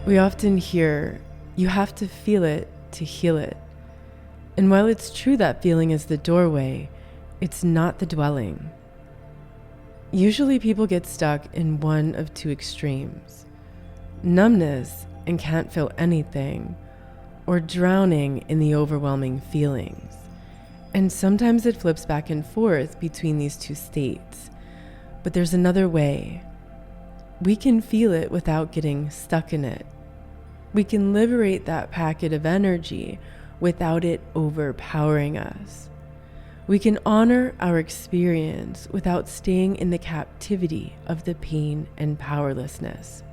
We often hear, you have to feel it to heal it. And while it's true that feeling is the doorway, it's not the dwelling. Usually people get stuck in one of two extremes: numbness and can't feel anything, or drowning in the overwhelming feelings. And sometimes it flips back and forth between these two states. But there's another way. We can feel it without getting stuck in it. We can liberate that packet of energy without it overpowering us. We can honor our experience without staying in the captivity of the pain and powerlessness.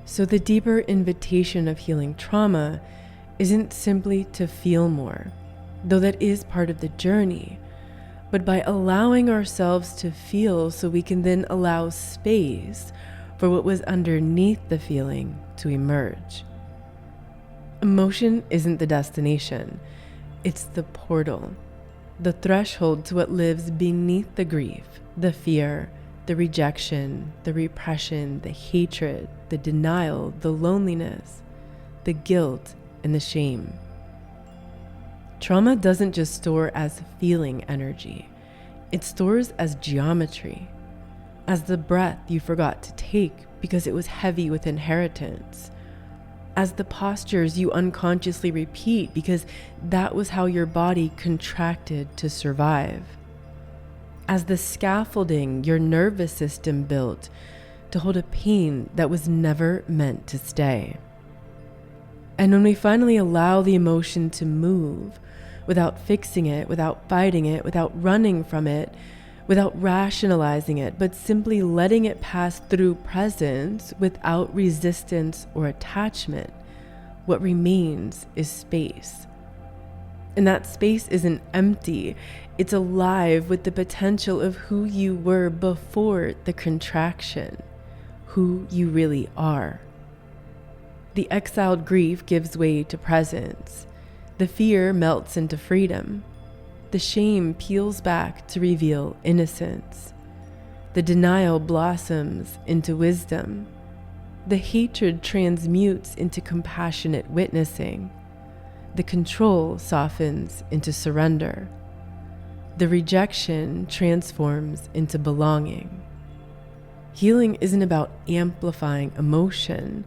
So the deeper invitation of healing trauma isn't simply to feel more, though that is part of the journey, but by allowing ourselves to feel so we can then allow space for what was underneath the feeling to emerge. Emotion isn't the destination, it's the portal, the threshold to what lives beneath the grief, the fear, the rejection, the repression, the hatred, the denial, the loneliness, the guilt, and the shame. Trauma doesn't just store as feeling energy, it stores as geometry, as the breath you forgot to take because it was heavy with inheritance, as the postures you unconsciously repeat because that was how your body contracted to survive, as the scaffolding your nervous system built to hold a pain that was never meant to stay. And when we finally allow the emotion to move, without fixing it, without fighting it, without running from it, without rationalizing it, but simply letting it pass through presence without resistance or attachment, what remains is space. And that space isn't empty, it's alive with the potential of who you were before the contraction, who you really are. The exiled grief gives way to presence. The fear melts into freedom. The shame peels back to reveal innocence. The denial blossoms into wisdom. The hatred transmutes into compassionate witnessing. The control softens into surrender. The rejection transforms into belonging. Healing isn't about amplifying emotion.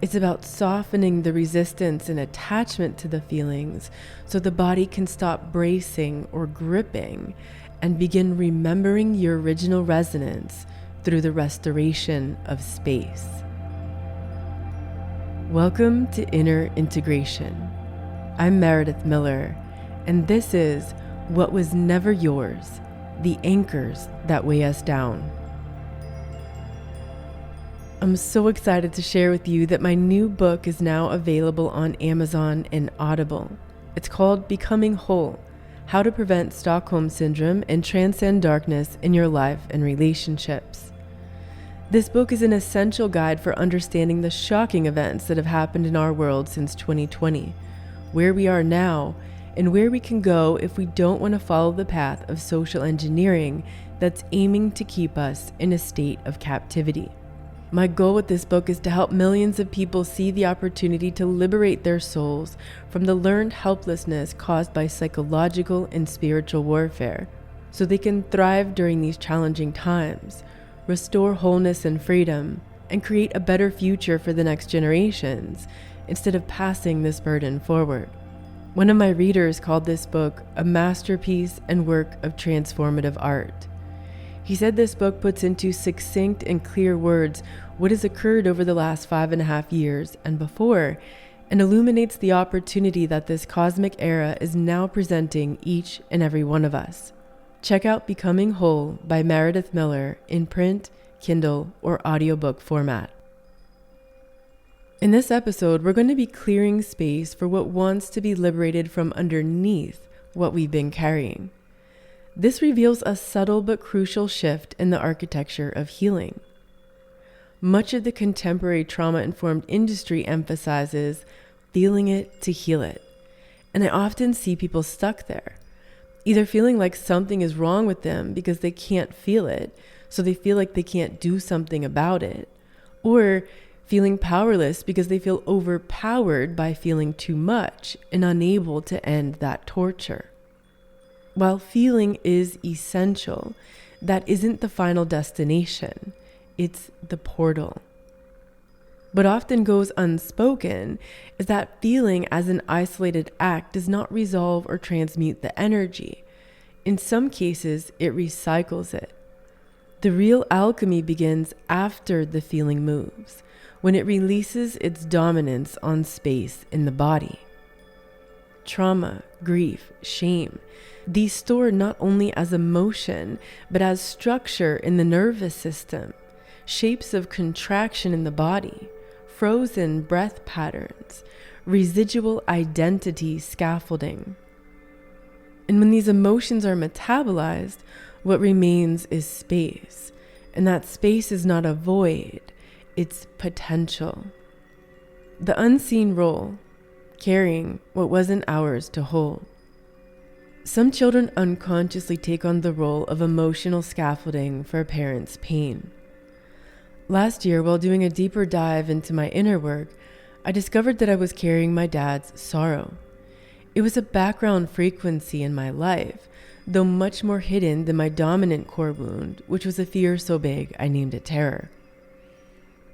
It's about softening the resistance and attachment to the feelings so the body can stop bracing or gripping and begin remembering your original resonance through the restoration of space. Welcome to Inner Integration. I'm Meredith Miller, and this is What Was Never Yours, the anchors that weigh us down. I'm so excited to share with you that my new book is now available on Amazon and Audible. It's called Becoming Whole: How to Prevent Stockholm Syndrome and Transcend Darkness in Your Life and Relationships. This book is an essential guide for understanding the shocking events that have happened in our world since 2020, where we are now, and where we can go if we don't want to follow the path of social engineering that's aiming to keep us in a state of captivity. My goal with this book is to help millions of people see the opportunity to liberate their souls from the learned helplessness caused by psychological and spiritual warfare, so they can thrive during these challenging times, restore wholeness and freedom, and create a better future for the next generations, instead of passing this burden forward. One of my readers called this book a masterpiece and work of transformative art. He said this book puts into succinct and clear words what has occurred over the last 5.5 years and before, and illuminates the opportunity that this cosmic era is now presenting each and every one of us. Check out Becoming Whole by Meredith Miller in print, Kindle, or audiobook format. In this episode, we're going to be clearing space for what wants to be liberated from underneath what we've been carrying. This reveals a subtle but crucial shift in the architecture of healing. Much of the contemporary trauma-informed industry emphasizes feeling it to heal it, and I often see people stuck there, either feeling like something is wrong with them because they can't feel it, so they feel like they can't do something about it, or feeling powerless because they feel overpowered by feeling too much and unable to end that torture. While feeling is essential, that isn't the final destination, it's the portal. What often goes unspoken is that feeling as an isolated act does not resolve or transmute the energy. In some cases, it recycles it. The real alchemy begins after the feeling moves, when it releases its dominance on space in the body. Trauma, grief, shame, these store not only as emotion, but as structure in the nervous system, shapes of contraction in the body, frozen breath patterns, residual identity scaffolding. And when these emotions are metabolized, what remains is space. And that space is not a void, it's potential. The unseen role, carrying what wasn't ours to hold. Some children unconsciously take on the role of emotional scaffolding for a parent's pain. Last year, while doing a deeper dive into my inner work, I discovered that I was carrying my dad's sorrow. It was a background frequency in my life, though much more hidden than my dominant core wound, which was a fear so big I named it terror.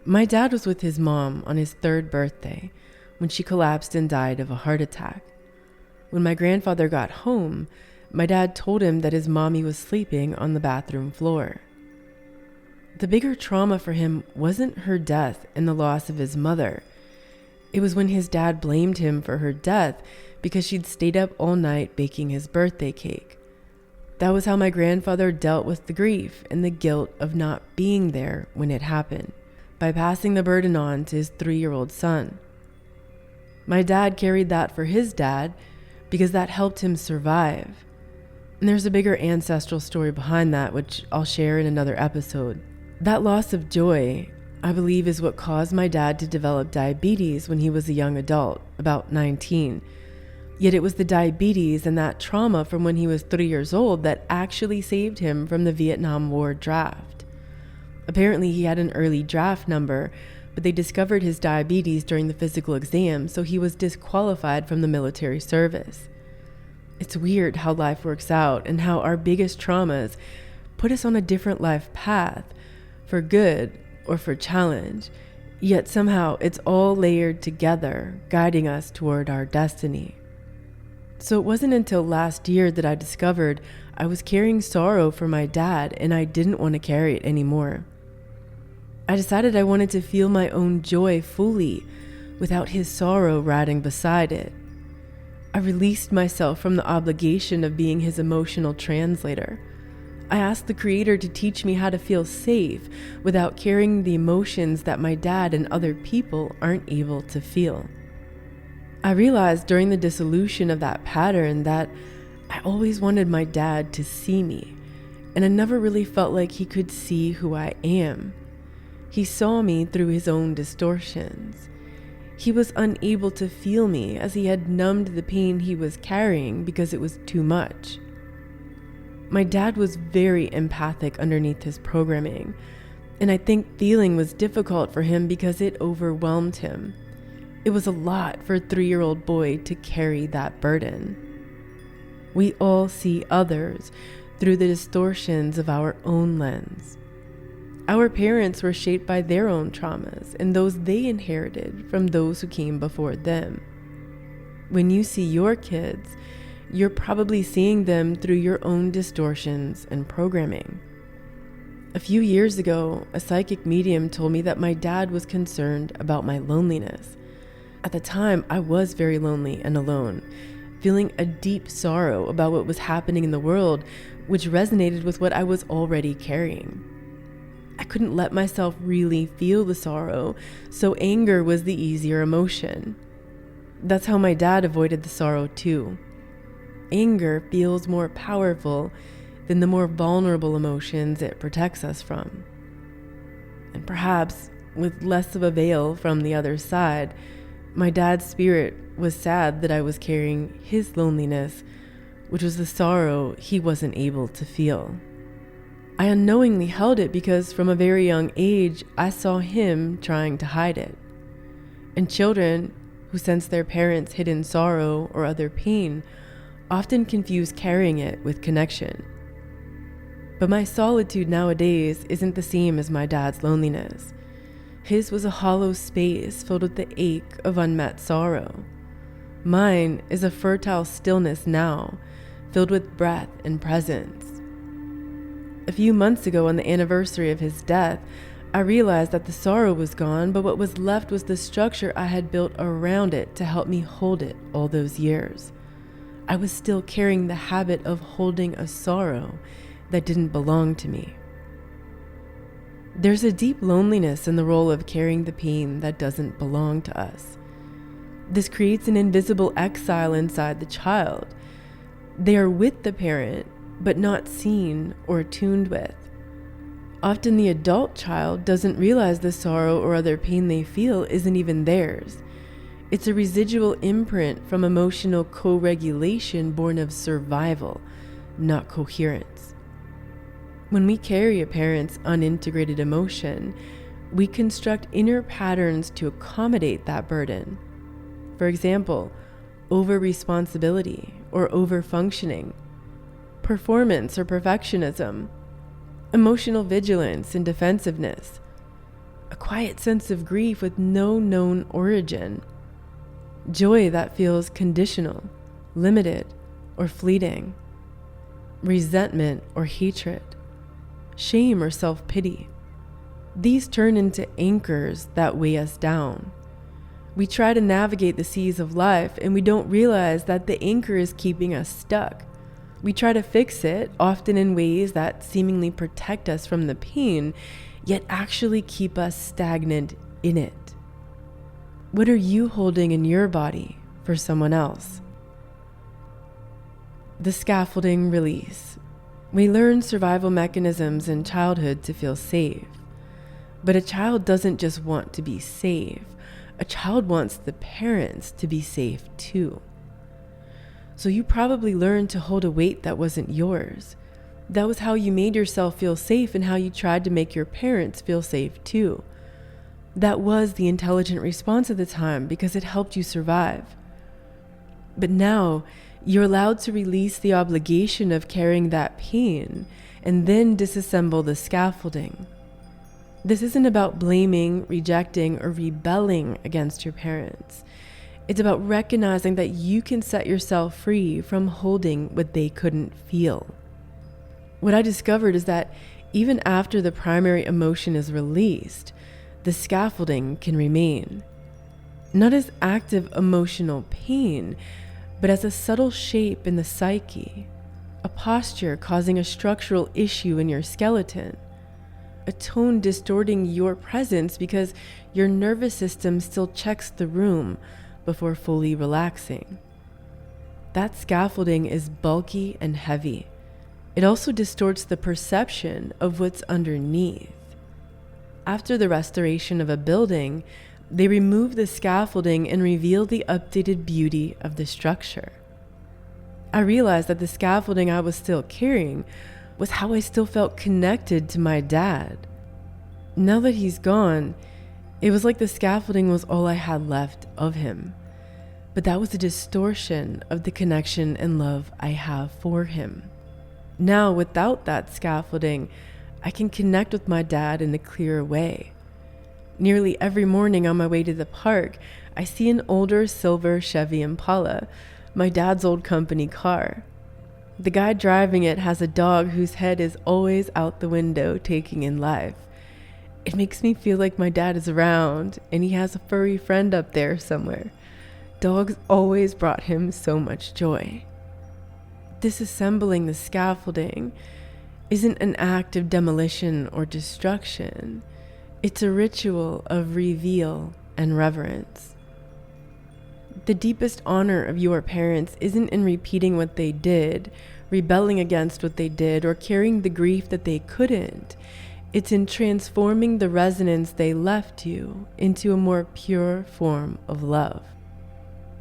My dad was with his mom on his 3rd birthday when she collapsed and died of a heart attack. When my grandfather got home, my dad told him that his mommy was sleeping on the bathroom floor. The bigger trauma for him wasn't her death and the loss of his mother. It was when his dad blamed him for her death because she'd stayed up all night baking his birthday cake. That was how my grandfather dealt with the grief and the guilt of not being there when it happened, by passing the burden on to his 3-year-old son. My dad carried that for his dad because that helped him survive. And there's a bigger ancestral story behind that, which I'll share in another episode. That loss of joy, I believe, is what caused my dad to develop diabetes when he was a young adult, about 19. Yet it was the diabetes and that trauma from when he was 3 years old that actually saved him from the Vietnam War draft. Apparently he had an early draft number, but they discovered his diabetes during the physical exam, so he was disqualified from the military service. It's weird how life works out and how our biggest traumas put us on a different life path, for good or for challenge, yet somehow it's all layered together, guiding us toward our destiny. So it wasn't until last year that I discovered I was carrying sorrow for my dad and I didn't want to carry it anymore. I decided I wanted to feel my own joy fully without his sorrow riding beside it. I released myself from the obligation of being his emotional translator. I asked the Creator to teach me how to feel safe without carrying the emotions that my dad and other people aren't able to feel. I realized during the dissolution of that pattern that I always wanted my dad to see me, and I never really felt like he could see who I am. He saw me through his own distortions. He was unable to feel me as he had numbed the pain he was carrying because it was too much. My dad was very empathic underneath his programming, and I think feeling was difficult for him because it overwhelmed him. It was a lot for a 3-year-old boy to carry that burden. We all see others through the distortions of our own lens. Our parents were shaped by their own traumas and those they inherited from those who came before them. When you see your kids, you're probably seeing them through your own distortions and programming. A few years ago, a psychic medium told me that my dad was concerned about my loneliness. At the time, I was very lonely and alone, feeling a deep sorrow about what was happening in the world, which resonated with what I was already carrying. I couldn't let myself really feel the sorrow, so anger was the easier emotion. That's how my dad avoided the sorrow too. Anger feels more powerful than the more vulnerable emotions it protects us from. And perhaps with less of a veil from the other side, my dad's spirit was sad that I was carrying his loneliness, which was the sorrow he wasn't able to feel. I unknowingly held it because from a very young age, I saw him trying to hide it. And children who sense their parents' hidden sorrow or other pain often confuse carrying it with connection. But my solitude nowadays isn't the same as my dad's loneliness. His was a hollow space filled with the ache of unmet sorrow. Mine is a fertile stillness now, filled with breath and presence. A few months ago, on the anniversary of his death, I realized that the sorrow was gone, but what was left was the structure I had built around it to help me hold it all those years. I was still carrying the habit of holding a sorrow that didn't belong to me. There's a deep loneliness in the role of carrying the pain that doesn't belong to us. This creates an invisible exile inside the child. They are with the parent, but not seen or attuned with. Often the adult child doesn't realize the sorrow or other pain they feel isn't even theirs. It's a residual imprint from emotional co-regulation born of survival, not coherence. When we carry a parent's unintegrated emotion, we construct inner patterns to accommodate that burden. For example, over-responsibility or over-functioning, performance or perfectionism, emotional vigilance and defensiveness, a quiet sense of grief with no known origin, joy that feels conditional, limited, or fleeting, resentment or hatred, shame or self-pity. These turn into anchors that weigh us down. We try to navigate the seas of life and we don't realize that the anchor is keeping us stuck. We try to fix it, often in ways that seemingly protect us from the pain, yet actually keep us stagnant in it. What are you holding in your body for someone else? The scaffolding release. We learn survival mechanisms in childhood to feel safe. But a child doesn't just want to be safe. A child wants the parents to be safe too. So you probably learned to hold a weight that wasn't yours. That was how you made yourself feel safe and how you tried to make your parents feel safe too. That was the intelligent response at the time because it helped you survive. But now you're allowed to release the obligation of carrying that pain and then disassemble the scaffolding. This isn't about blaming, rejecting, or rebelling against your parents. It's about recognizing that you can set yourself free from holding what they couldn't feel. What I discovered is that even after the primary emotion is released, the scaffolding can remain. Not as active emotional pain, but as a subtle shape in the psyche, a posture causing a structural issue in your skeleton, a tone distorting your presence because your nervous system still checks the room before fully relaxing. That scaffolding is bulky and heavy. It also distorts the perception of what's underneath. After the restoration of a building, they remove the scaffolding and reveal the updated beauty of the structure. I realized that the scaffolding I was still carrying was how I still felt connected to my dad. Now that he's gone, it was like the scaffolding was all I had left of him. But that was a distortion of the connection and love I have for him. Now, without that scaffolding, I can connect with my dad in a clearer way. Nearly every morning on my way to the park, I see an older silver Chevy Impala, my dad's old company car. The guy driving it has a dog whose head is always out the window taking in life. It makes me feel like my dad is around and he has a furry friend up there somewhere. Dogs always brought him so much joy. Disassembling the scaffolding isn't an act of demolition or destruction. It's a ritual of reveal and reverence. The deepest honor of your parents isn't in repeating what they did, rebelling against what they did, or carrying the grief that they couldn't. It's in transforming the resonance they left you into a more pure form of love.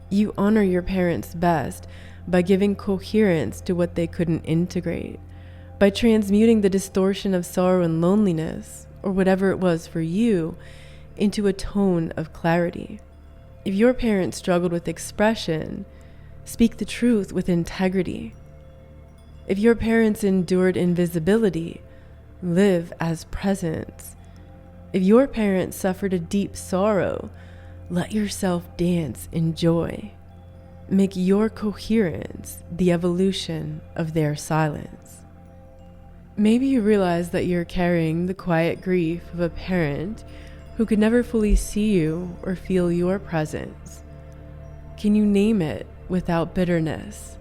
You honor your parents best by giving coherence to what they couldn't integrate, by transmuting the distortion of sorrow and loneliness, or whatever it was for you, into a tone of clarity. If your parents struggled with expression, speak the truth with integrity. If your parents endured invisibility, live as presence. If your parents suffered a deep sorrow, let yourself dance in joy. Make your coherence the evolution of their silence. Maybe you realize that you're carrying the quiet grief of a parent who could never fully see you or feel your presence. Can you name it without bitterness?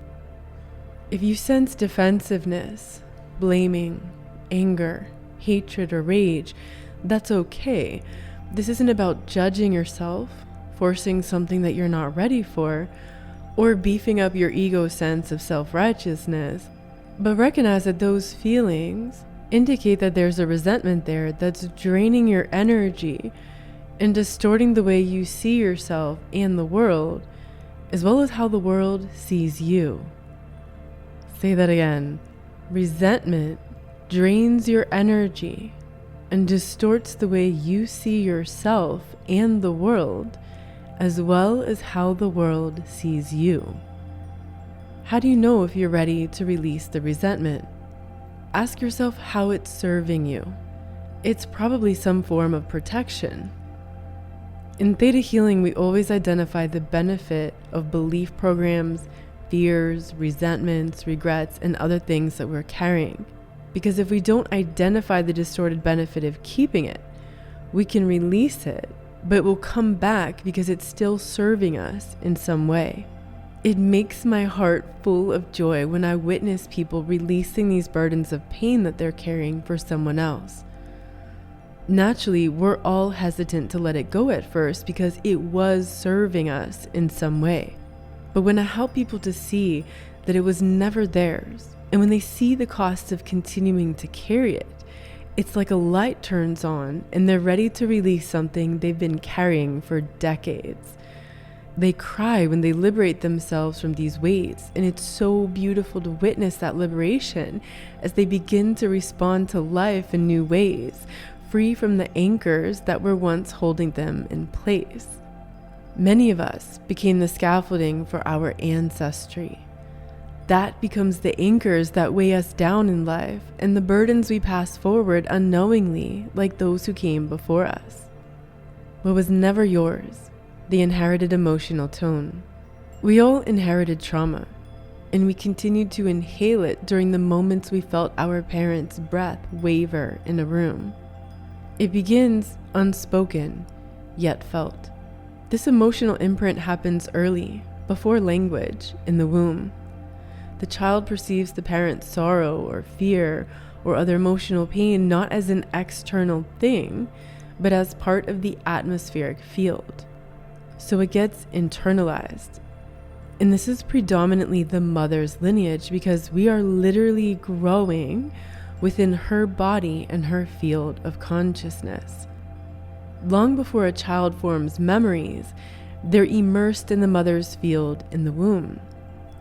If you sense defensiveness, blaming, anger, hatred, or rage, that's okay. This isn't about judging yourself, forcing something that you're not ready for, or beefing up your ego sense of self-righteousness, but recognize that those feelings indicate that there's a resentment there that's draining your energy and distorting the way you see yourself and the world, as well as how the world sees you. Say that again. Resentment drains your energy and distorts the way you see yourself and the world, as well as how the world sees you. How do you know if you're ready to release the resentment? Ask yourself how it's serving you. It's probably some form of protection. In Theta Healing, we always identify the benefit of belief programs, fears, resentments, regrets, and other things that we're carrying. Because if we don't identify the distorted benefit of keeping it, we can release it, but it will come back because it's still serving us in some way. It makes my heart full of joy when I witness people releasing these burdens of pain that they're carrying for someone else. Naturally, we're all hesitant to let it go at first because it was serving us in some way. But when I help people to see that it was never theirs, and when they see the cost of continuing to carry it, it's like a light turns on and they're ready to release something they've been carrying for decades. They cry when they liberate themselves from these weights, and it's so beautiful to witness that liberation as they begin to respond to life in new ways, free from the anchors that were once holding them in place. Many of us became the scaffolding for our ancestry. That becomes the anchors that weigh us down in life and the burdens we pass forward unknowingly, like those who came before us. What was never yours, the inherited emotional tone. We all inherited trauma, and we continued to inhale it during the moments we felt our parents' breath waver in a room. It begins unspoken, yet felt. This emotional imprint happens early, before language, in the womb. The child perceives the parent's sorrow or fear or other emotional pain not as an external thing, but as part of the atmospheric field. So it gets internalized. And this is predominantly the mother's lineage because we are literally growing within her body and her field of consciousness. Long before a child forms memories, they're immersed in the mother's field in the womb.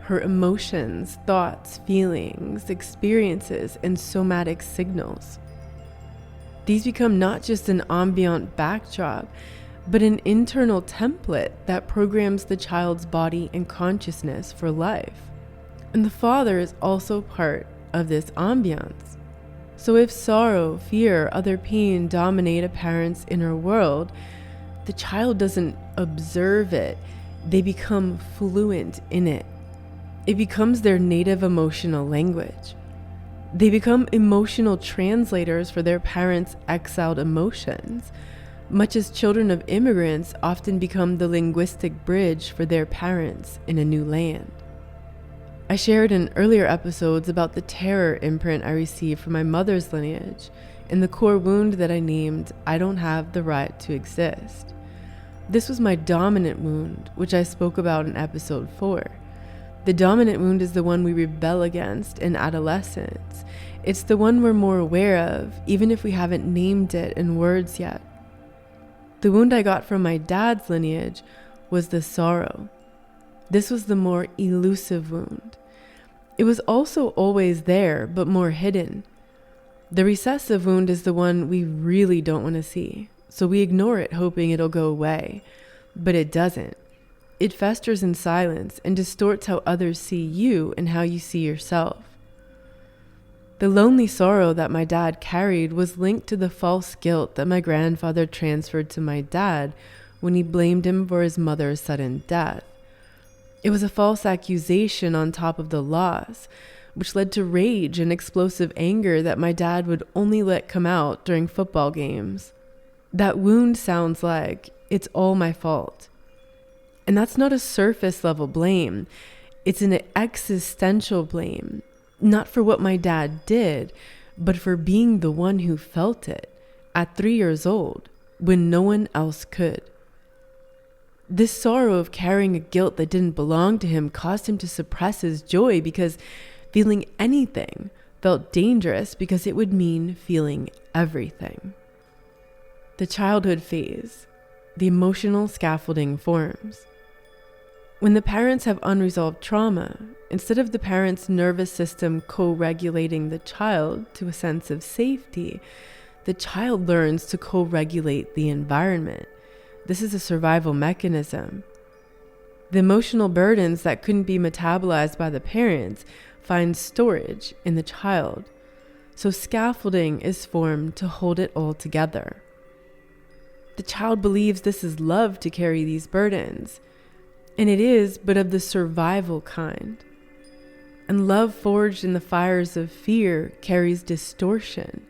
Her emotions, thoughts, feelings, experiences, and somatic signals. These become not just an ambient backdrop, but an internal template that programs the child's body and consciousness for life. And the father is also part of this ambiance. So if sorrow, fear, other pain dominate a parent's inner world, the child doesn't observe it, they become fluent in it. It becomes their native emotional language. They become emotional translators for their parents' exiled emotions, much as children of immigrants often become the linguistic bridge for their parents in a new land. I shared in earlier episodes about the terror imprint I received from my mother's lineage and the core wound that I named, I don't have the right to exist. This was my dominant wound, which I spoke about in episode 4. The dominant wound is the one we rebel against in adolescence. It's the one we're more aware of, even if we haven't named it in words yet. The wound I got from my dad's lineage was the sorrow. This was the more elusive wound. It was also always there, but more hidden. The recessive wound is the one we really don't want to see, so we ignore it hoping it'll go away. But it doesn't. It festers in silence and distorts how others see you and how you see yourself. The lonely sorrow that my dad carried was linked to the false guilt that my grandfather transferred to my dad when he blamed him for his mother's sudden death. It was a false accusation on top of the loss, which led to rage and explosive anger that my dad would only let come out during football games. That wound sounds like, it's all my fault. And that's not a surface level blame. It's an existential blame, not for what my dad did, but for being the one who felt it at 3 years old when no one else could. This sorrow of carrying a guilt that didn't belong to him caused him to suppress his joy because feeling anything felt dangerous because it would mean feeling everything. The childhood phase, the emotional scaffolding forms. When the parents have unresolved trauma, instead of the parent's nervous system co-regulating the child to a sense of safety, the child learns to co-regulate the environment. This is a survival mechanism. The emotional burdens that couldn't be metabolized by the parents find storage in the child. So scaffolding is formed to hold it all together. The child believes this is love to carry these burdens. And it is, but of the survival kind. And love forged in the fires of fear carries distortion.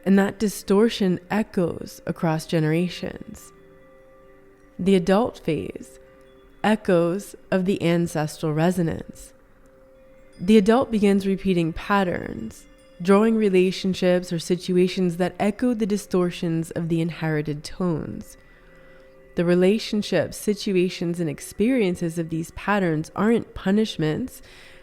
And that distortion echoes across generations. The adult phase, echoes of the ancestral resonance. The adult begins repeating patterns, drawing relationships or situations that echo the distortions of the inherited tones. The relationships, situations, and experiences of these patterns aren't punishments,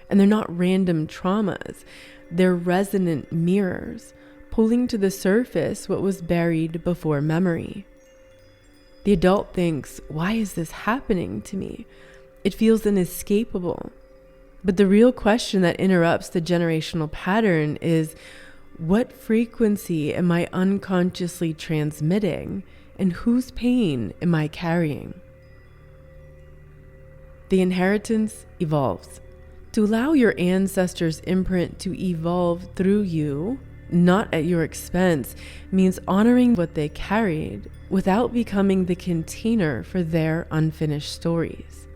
and they're not random traumas. They're resonant mirrors, pulling to the surface what was buried before memory. The adult thinks, why is this happening to me? It feels inescapable. But the real question that interrupts the generational pattern is, what frequency am I unconsciously transmitting, and whose pain am I carrying? The inheritance evolves. To allow your ancestors' imprint to evolve through you, not at your expense, means honoring what they carried without becoming the container for their unfinished stories.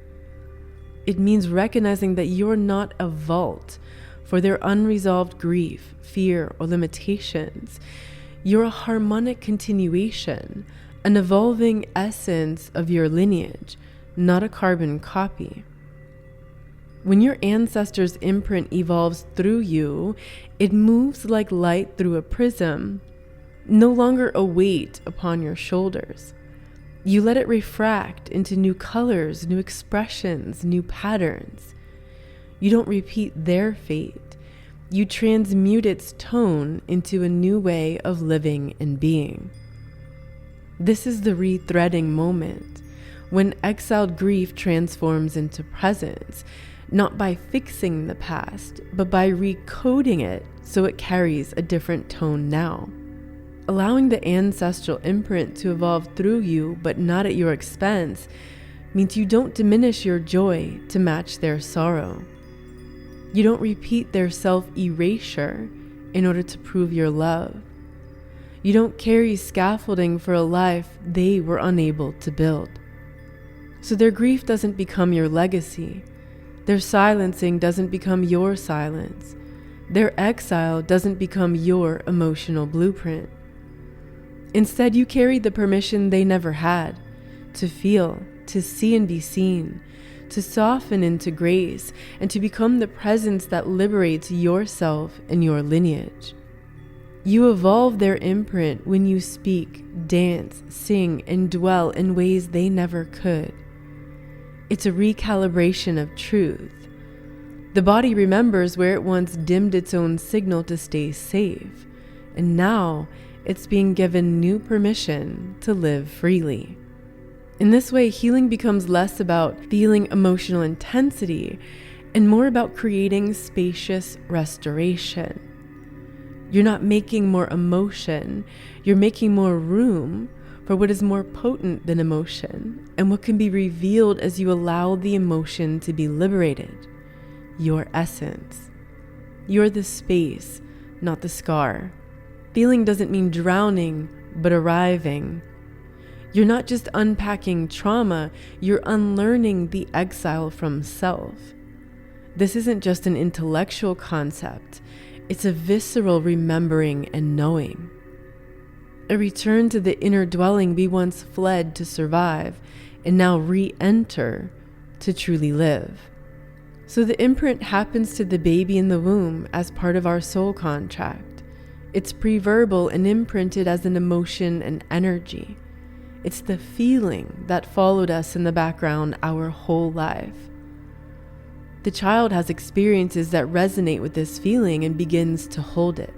It means recognizing that you're not a vault for their unresolved grief, fear, or limitations. You're a harmonic continuation, an evolving essence of your lineage, not a carbon copy. When your ancestors' imprint evolves through you, it moves like light through a prism, no longer a weight upon your shoulders. You let it refract into new colors, new expressions, new patterns. You don't repeat their fate. You transmute its tone into a new way of living and being. This is the rethreading moment, when exiled grief transforms into presence, not by fixing the past, but by recoding it so it carries a different tone now. Allowing the ancestral imprint to evolve through you, but not at your expense, means you don't diminish your joy to match their sorrow. You don't repeat their self-erasure in order to prove your love. You don't carry scaffolding for a life they were unable to build. So their grief doesn't become your legacy. Their silencing doesn't become your silence. Their exile doesn't become your emotional blueprint. Instead, you carry the permission they never had to feel, to see and be seen, to soften into grace, and to become the presence that liberates yourself and your lineage. You evolve their imprint when you speak, dance, sing, and dwell in ways they never could. It's a recalibration of truth. The body remembers where it once dimmed its own signal to stay safe, and now it's being given new permission to live freely. In this way, healing becomes less about feeling emotional intensity and more about creating spacious restoration. You're not making more emotion, you're making more room for what is more potent than emotion and what can be revealed as you allow the emotion to be liberated. Your essence. You're the space, not the scar. Feeling doesn't mean drowning, but arriving. You're not just unpacking trauma, you're unlearning the exile from self. This isn't just an intellectual concept, it's a visceral remembering and knowing. A return to the inner dwelling we once fled to survive and now re-enter to truly live. So the imprint happens to the baby in the womb as part of our soul contract. It's pre-verbal and imprinted as an emotion and energy. It's the feeling that followed us in the background our whole life. The child has experiences that resonate with this feeling and begins to hold it,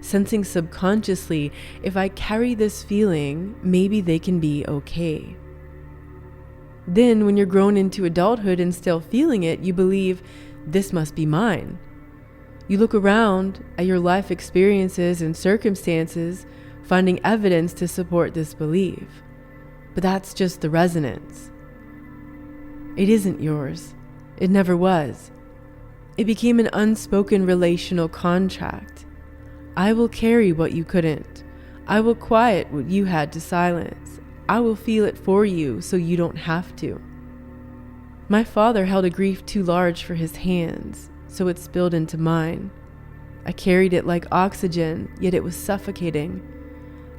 sensing subconsciously, if I carry this feeling, maybe they can be okay. Then, when you're grown into adulthood and still feeling it, you believe, this must be mine. You look around at your life experiences and circumstances, finding evidence to support this belief. But that's just the resonance. It isn't yours. It never was. It became an unspoken relational contract. I will carry what you couldn't. I will quiet what you had to silence. I will feel it for you so you don't have to. My father held a grief too large for his hands, so it spilled into mine. I carried it like oxygen, yet it was suffocating.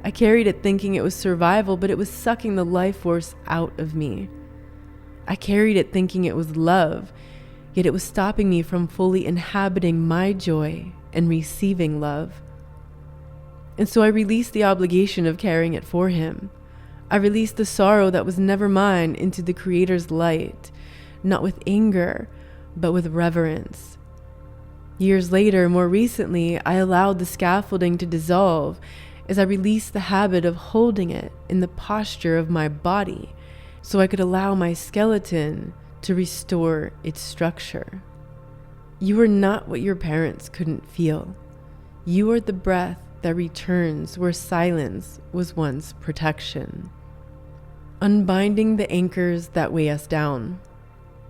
I carried it thinking it was survival, but it was sucking the life force out of me. I carried it thinking it was love, yet it was stopping me from fully inhabiting my joy and receiving love. And so I released the obligation of carrying it for him. I released the sorrow that was never mine into the Creator's light, not with anger, but with reverence. Years later, more recently, I allowed the scaffolding to dissolve as I released the habit of holding it in the posture of my body so I could allow my skeleton to restore its structure. You are not what your parents couldn't feel. You are the breath that returns where silence was once protection. Unbinding the anchors that weigh us down.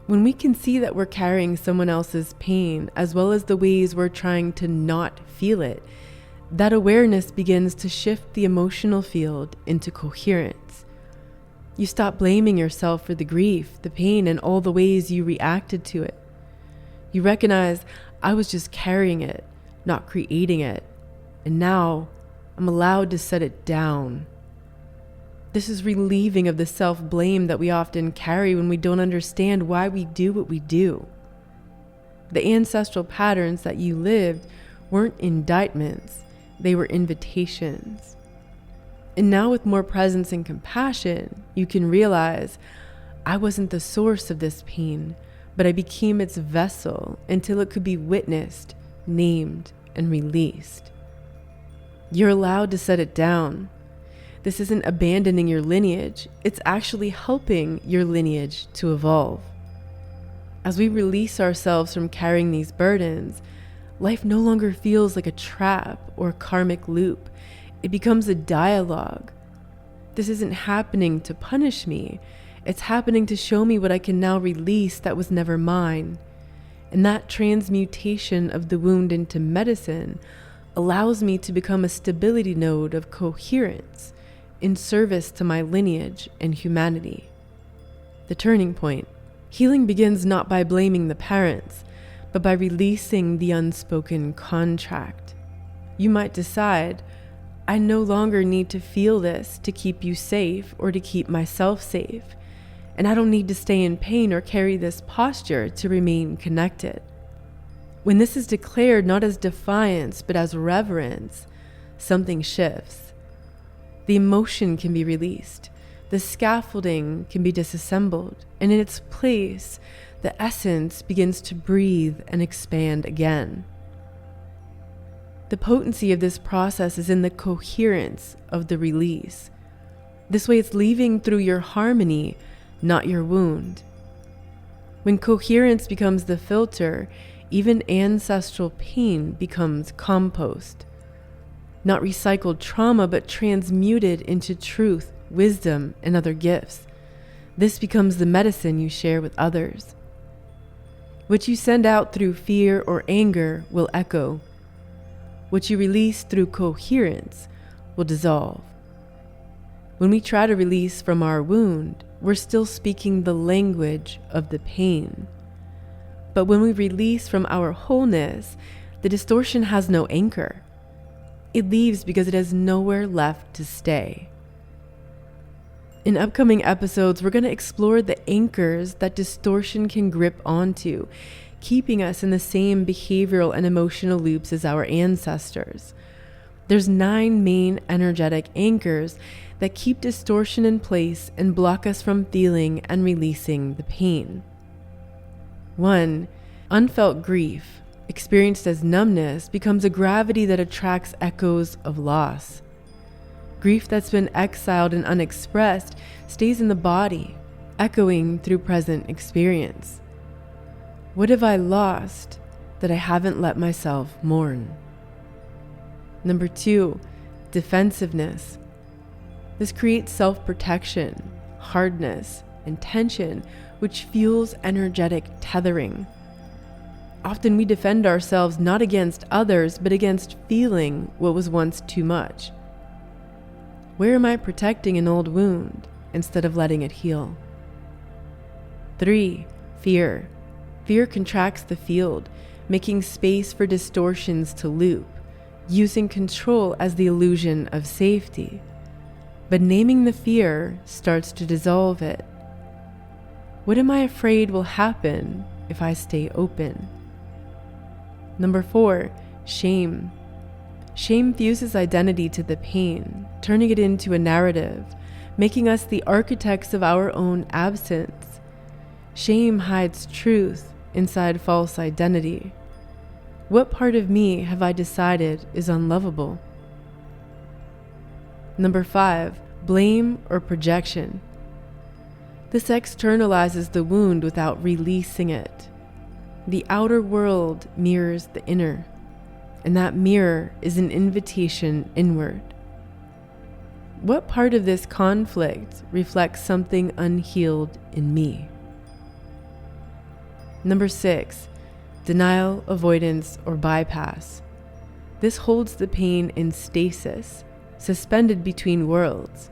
When we can see that we're carrying someone else's pain, as well as the ways we're trying to not feel it, that awareness begins to shift the emotional field into coherence. You stop blaming yourself for the grief, the pain, and all the ways you reacted to it. You recognize, I was just carrying it, not creating it. And now I'm allowed to set it down. This is relieving of the self-blame that we often carry when we don't understand why we do what we do. The ancestral patterns that you lived weren't indictments, they were invitations. And now with more presence and compassion, you can realize, I wasn't the source of this pain, but I became its vessel until it could be witnessed, named, and released. You're allowed to set it down. This isn't abandoning your lineage, it's actually helping your lineage to evolve. As we release ourselves from carrying these burdens, life no longer feels like a trap or a karmic loop. It becomes a dialogue. This isn't happening to punish me, it's happening to show me what I can now release that was never mine. And that transmutation of the wound into medicine allows me to become a stability node of coherence in service to my lineage and humanity. The turning point. Healing begins not by blaming the parents, but by releasing the unspoken contract. You might decide, I no longer need to feel this to keep you safe or to keep myself safe, and I don't need to stay in pain or carry this posture to remain connected. When this is declared not as defiance, but as reverence, something shifts. The emotion can be released. The scaffolding can be disassembled. And in its place, the essence begins to breathe and expand again. The potency of this process is in the coherence of the release. This way it's leaving through your harmony, not your wound. When coherence becomes the filter, even ancestral pain becomes compost. Not recycled trauma, but transmuted into truth, wisdom, and other gifts. This becomes the medicine you share with others. What you send out through fear or anger will echo. What you release through coherence will dissolve. When we try to release from our wound, we're still speaking the language of the pain. But when we release from our wholeness, the distortion has no anchor. It leaves because it has nowhere left to stay. In upcoming episodes, we're going to explore the anchors that distortion can grip onto, keeping us in the same behavioral and emotional loops as our ancestors. There's 9 main energetic anchors that keep distortion in place and block us from feeling and releasing the pain. 1. Unfelt grief, experienced as numbness, becomes a gravity that attracts echoes of loss. Grief that's been exiled and unexpressed stays in the body, echoing through present experience. What have I lost that I haven't let myself mourn? 2. Defensiveness. This creates self-protection, hardness, and tension, which fuels energetic tethering. Often we defend ourselves not against others, but against feeling what was once too much. Where am I protecting an old wound instead of letting it heal? 3. Fear. Fear contracts the field, making space for distortions to loop, using control as the illusion of safety. But naming the fear starts to dissolve it. What am I afraid will happen if I stay open? 4. Shame. Shame fuses identity to the pain, turning it into a narrative, making us the architects of our own absence. Shame hides truth inside false identity. What part of me have I decided is unlovable? 5. Blame or projection. This externalizes the wound without releasing it. The outer world mirrors the inner, and that mirror is an invitation inward. What part of this conflict reflects something unhealed in me? 6. Denial, avoidance, or bypass. This holds the pain in stasis, suspended between worlds.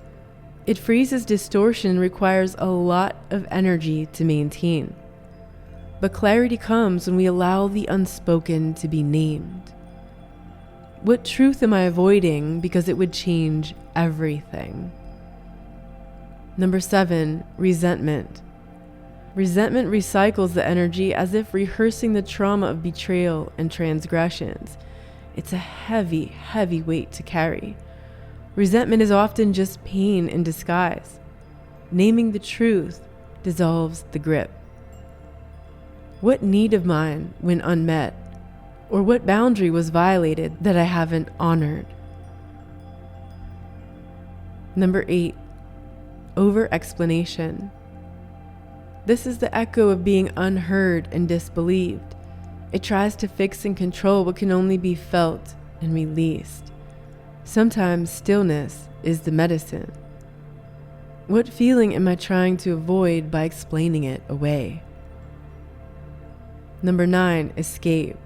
It freezes distortion and requires a lot of energy to maintain. But clarity comes when we allow the unspoken to be named. What truth am I avoiding because it would change everything? 7. Resentment. Resentment recycles the energy as if rehearsing the trauma of betrayal and transgressions. It's a heavy, heavy weight to carry. Resentment is often just pain in disguise. Naming the truth dissolves the grip. What need of mine went unmet? Or what boundary was violated that I haven't honored? 8. Over-explanation. This is the echo of being unheard and disbelieved. It tries to fix and control what can only be felt and released. Sometimes stillness is the medicine. What feeling am I trying to avoid by explaining it away? 9. Escape.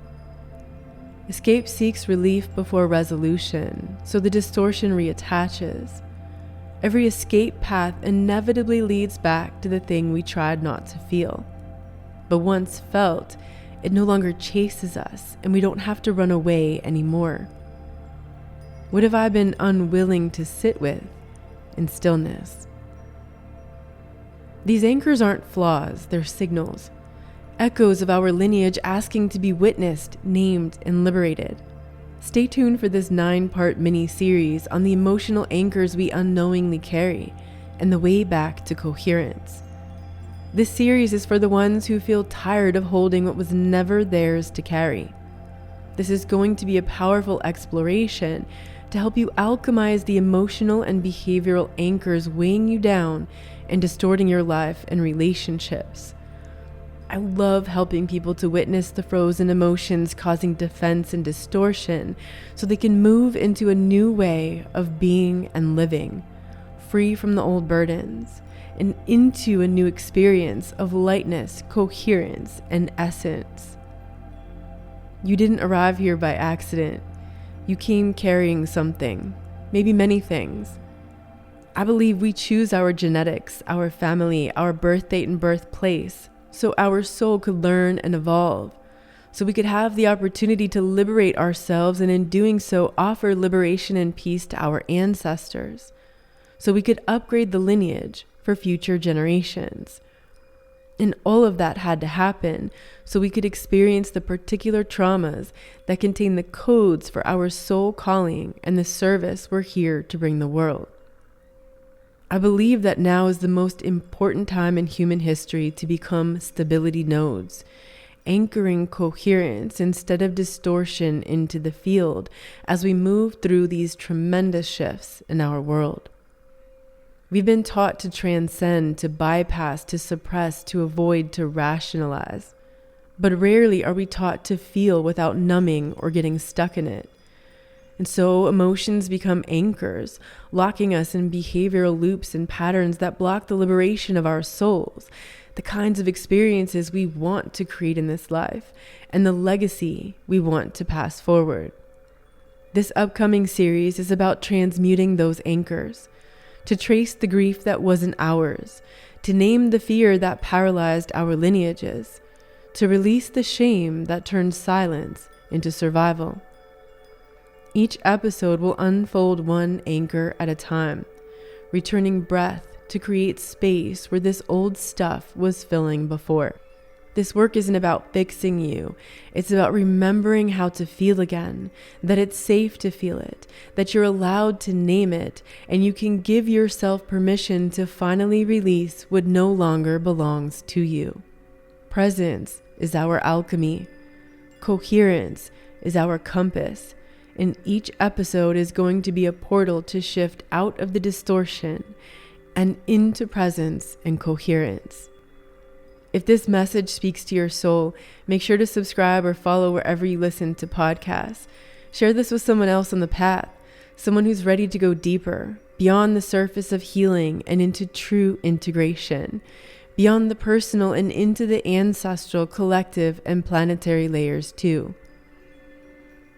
Escape seeks relief before resolution, so the distortion reattaches. Every escape path inevitably leads back to the thing we tried not to feel. But once felt, it no longer chases us, and we don't have to run away anymore. What have I been unwilling to sit with in stillness? These anchors aren't flaws, they're signals. Echoes of our lineage asking to be witnessed, named, and liberated. Stay tuned for this 9-part mini-series on the emotional anchors we unknowingly carry and the way back to coherence. This series is for the ones who feel tired of holding what was never theirs to carry. This is going to be a powerful exploration to help you alchemize the emotional and behavioral anchors weighing you down and distorting your life and relationships. I love helping people to witness the frozen emotions causing defense and distortion so they can move into a new way of being and living, free from the old burdens, and into a new experience of lightness, coherence, and essence. You didn't arrive here by accident. You came carrying something, maybe many things. I believe we choose our genetics, our family, our birth date and birthplace, so our soul could learn and evolve, so we could have the opportunity to liberate ourselves, and in doing so, offer liberation and peace to our ancestors, so we could upgrade the lineage for future generations. And all of that had to happen so we could experience the particular traumas that contain the codes for our soul calling and the service we're here to bring the world. I believe that now is the most important time in human history to become stability nodes, anchoring coherence instead of distortion into the field as we move through these tremendous shifts in our world. We've been taught to transcend, to bypass, to suppress, to avoid, to rationalize. But rarely are we taught to feel without numbing or getting stuck in it. And so emotions become anchors, locking us in behavioral loops and patterns that block the liberation of our souls, the kinds of experiences we want to create in this life, and the legacy we want to pass forward. This upcoming series is about transmuting those anchors, to trace the grief that wasn't ours, to name the fear that paralyzed our lineages, to release the shame that turned silence into survival. Each episode will unfold one anchor at a time, returning breath to create space where this old stuff was filling before. This work isn't about fixing you. It's about remembering how to feel again, that it's safe to feel it, that you're allowed to name it, and you can give yourself permission to finally release what no longer belongs to you. Presence is our alchemy. Coherence is our compass. And each episode is going to be a portal to shift out of the distortion and into presence and coherence. If this message speaks to your soul, make sure to subscribe or follow wherever you listen to podcasts. Share this with someone else on the path, someone who's ready to go deeper, beyond the surface of healing and into true integration, beyond the personal and into the ancestral, collective, and planetary layers too.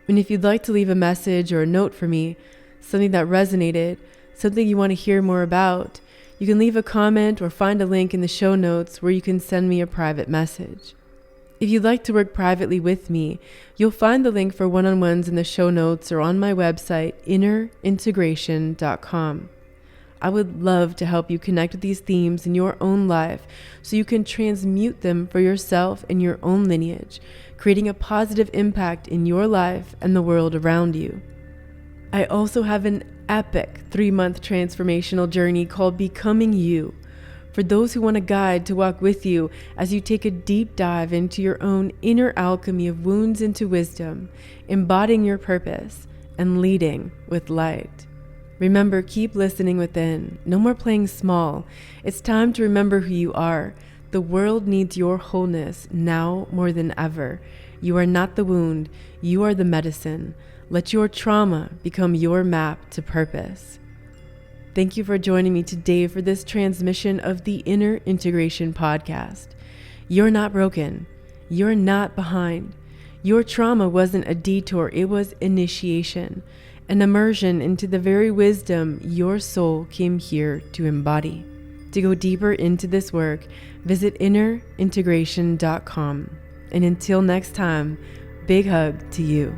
And if you'd like to leave a message or a note for me, something that resonated, something you want to hear more about, you can leave a comment or find a link in the show notes where you can send me a private message. If you'd like to work privately with me, you'll find the link for one-on-ones in the show notes or on my website, innerintegration.com. I would love to help you connect with these themes in your own life so you can transmute them for yourself and your own lineage, creating a positive impact in your life and the world around you. I also have an epic 3-month transformational journey called Becoming You, for those who want a guide to walk with you as you take a deep dive into your own inner alchemy of wounds into wisdom, embodying your purpose and leading with light. Remember, keep listening within. No more playing small. It's time to remember who you are. The world needs your wholeness now more than ever. You are not the wound. You are the medicine. Let your trauma become your map to purpose. Thank you for joining me today for this transmission of the Inner Integration Podcast. You're not broken. You're not behind. Your trauma wasn't a detour. It was initiation, an immersion into the very wisdom your soul came here to embody. To go deeper into this work, visit innerintegration.com. And until next time, big hug to you.